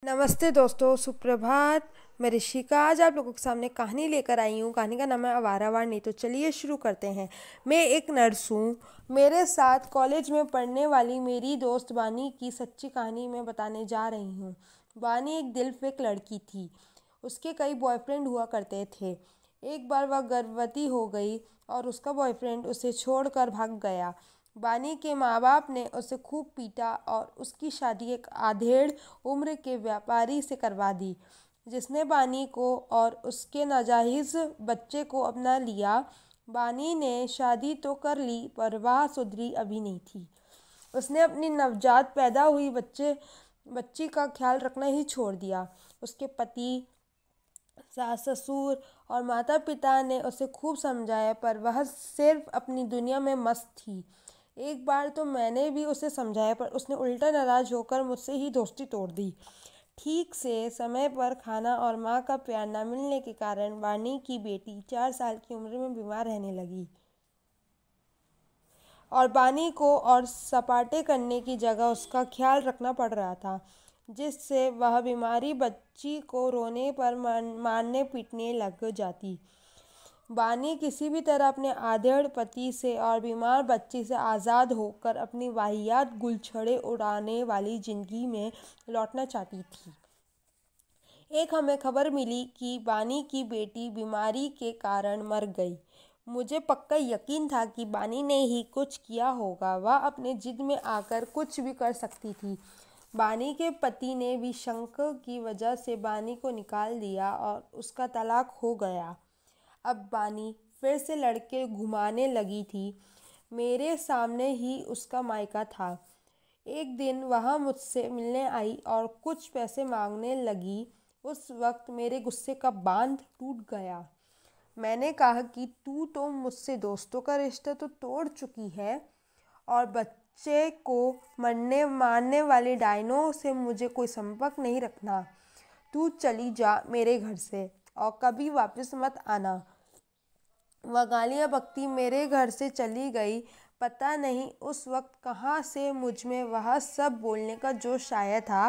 नमस्ते दोस्तों, सुप्रभात। मैं ऋषिका आज आप लोगों के सामने कहानी लेकर आई हूँ। कहानी का नाम है आवारा वाणी। तो चलिए शुरू करते हैं। मैं एक नर्स हूँ। मेरे साथ कॉलेज में पढ़ने वाली मेरी दोस्त बानी की सच्ची कहानी मैं बताने जा रही हूँ। बानी एक दिलफेक लड़की थी। उसके कई बॉयफ्रेंड हुआ करते थे। एक बार वह गर्भवती हो गई और उसका बॉयफ्रेंड उसे छोड़कर भाग गया। बानी के माँ बाप ने उसे खूब पीटा और उसकी शादी एक आधेड़ उम्र के व्यापारी से करवा दी, जिसने बानी को और उसके नाजायज़ बच्चे को अपना लिया। बानी ने शादी तो कर ली पर वह सुधरी अभी नहीं थी। उसने अपनी नवजात पैदा हुई बच्ची का ख्याल रखना ही छोड़ दिया। उसके पति, सास ससुर और माता पिता ने उसे खूब समझाया पर वह सिर्फ अपनी दुनिया में मस्त थी। एक बार तो मैंने भी उसे समझाया पर उसने उल्टा नाराज होकर मुझसे ही दोस्ती तोड़ दी। ठीक से समय पर खाना और माँ का प्यार न मिलने के कारण बानी की बेटी 4 साल की उम्र में बीमार रहने लगी और बानी को और सपाटे करने की जगह उसका ख्याल रखना पड़ रहा था, जिससे वह बीमारी बच्ची को रोने पर मारने पीटने लग जाती। बानी किसी भी तरह अपने आधेड़ पति से और बीमार बच्ची से आज़ाद होकर अपनी वाहियात गुलछड़े उड़ाने वाली ज़िंदगी में लौटना चाहती थी। एक हमें खबर मिली कि बानी की बेटी बीमारी के कारण मर गई। मुझे पक्का यकीन था कि बानी ने ही कुछ किया होगा। वह अपने जिद में आकर कुछ भी कर सकती थी। बानी के पति ने भी शंक की वजह से बानी को निकाल दिया और उसका तलाक हो गया। अब बानी फिर से लड़के घुमाने लगी थी। मेरे सामने ही उसका मायका था। एक दिन वह मुझसे मिलने आई और कुछ पैसे मांगने लगी। उस वक्त मेरे गुस्से का बांध टूट गया। मैंने कहा कि तू तो मुझसे दोस्तों का रिश्ता तो तोड़ चुकी है और बच्चे को मरने मारने वाले डायनों से मुझे कोई संपर्क नहीं रखना। तू चली जा मेरे घर से और कभी वापस मत आना। वह गालियाँ बकती मेरे घर से चली गई। पता नहीं उस वक्त कहाँ से मुझ में वह सब बोलने का जोश आया था,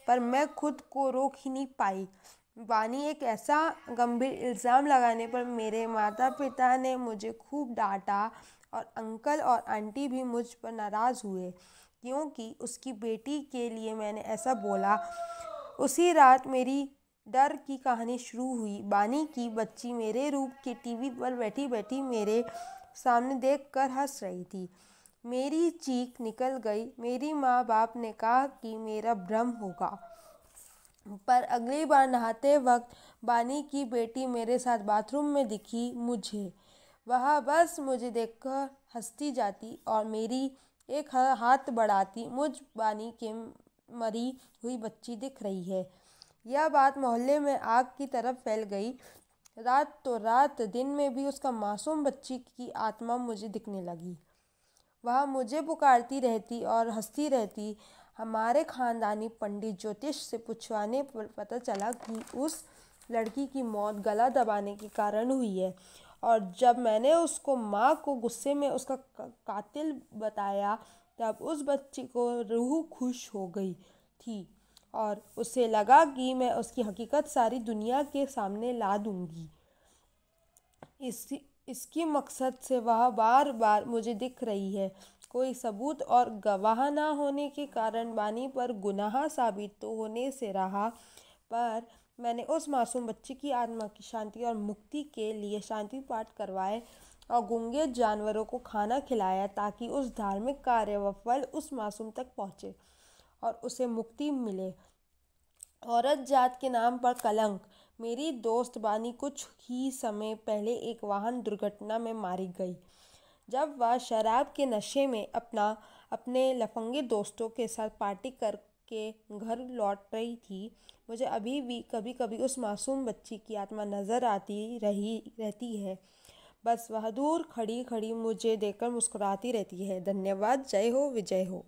पर मैं खुद को रोक ही नहीं पाई। बानी एक ऐसा गंभीर इल्ज़ाम लगाने पर मेरे माता पिता ने मुझे खूब डांटा और अंकल और आंटी भी मुझ पर नाराज़ हुए, क्योंकि उसकी बेटी के लिए मैंने ऐसा बोला। उसी रात मेरी डर की कहानी शुरू हुई। बानी की बच्ची मेरे रूम के टीवी पर बैठी बैठी मेरे सामने देखकर हंस रही थी। मेरी चीख निकल गई। मेरी माँ बाप ने कहा कि मेरा भ्रम होगा, पर अगली बार नहाते वक्त बानी की बेटी मेरे साथ बाथरूम में दिखी मुझे। वह बस मुझे देखकर हंसती जाती और मेरी एक हाथ बढ़ाती। मुझ बानी के मरी हुई बच्ची दिख रही है। यह बात मोहल्ले में आग की तरफ फैल गई। रात तो रात, दिन में भी उसका मासूम बच्ची की आत्मा मुझे दिखने लगी। वह मुझे पुकारती रहती और हंसती रहती। हमारे खानदानी पंडित ज्योतिष से पूछवाने पर पता चला कि उस लड़की की मौत गला दबाने के कारण हुई है। और जब मैंने उसको माँ को गुस्से में उसका कातिल बताया, तब उस बच्ची को रूह खुश हो गई थी और उसे लगा कि मैं उसकी हकीकत सारी दुनिया के सामने ला दूंगी। इसकी मकसद से वह बार बार मुझे दिख रही है। कोई सबूत और गवाह ना होने के कारण बानी पर गुनाह साबित तो होने से रहा, पर मैंने उस मासूम बच्ची की आत्मा की शांति और मुक्ति के लिए शांति पाठ करवाए और गूंगे जानवरों को खाना खिलाया, ताकि उस धार्मिक कार्य व फल उस मासूम तक पहुँचे और उसे मुक्ति मिले। औरत जात के नाम पर कलंक। मेरी दोस्त बानी कुछ ही समय पहले एक वाहन दुर्घटना में मारी गई, जब वह शराब के नशे में अपने लफंगे दोस्तों के साथ पार्टी करके घर लौट रही थी। मुझे अभी भी कभी कभी उस मासूम बच्ची की आत्मा नज़र आती रहती है। बस वह दूर खड़ी खड़ी मुझे देखकर मुस्कुराती रहती है। धन्यवाद। जय हो, विजय हो।